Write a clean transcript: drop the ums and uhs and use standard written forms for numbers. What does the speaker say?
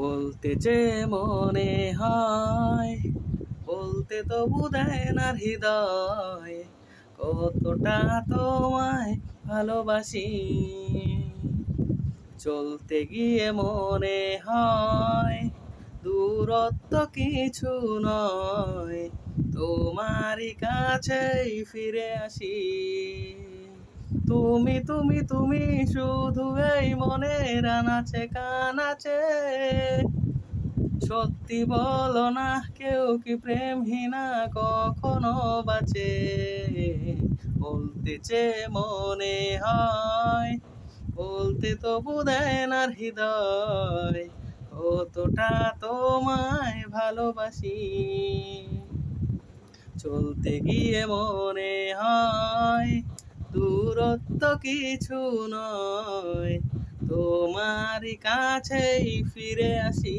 বলতে যে মনে হয় বলতে তবু দেয় না হৃদয়, কতটা তোমায় ভালোবাসি। চলতে গিয়ে মনে হয় দূরত্ব কিছু নয়, তোমারই কাছেই ফিরে আসি। তুমি তুমি তুমি শুধু এই মনের আনাচে কানাচে, সত্যি বলো না কেউ কি প্রেমহীনা কখনো বাঁচে। বলতে চেয়ে মনে হয় বলতে তবু দেয় না হৃদয়, কতটা তোমায় ভালোবাসি। চলতে গিয়ে মনে হয় দূরত্ব কিছু নয়, তোমারই কাছেই ফিরে আসি।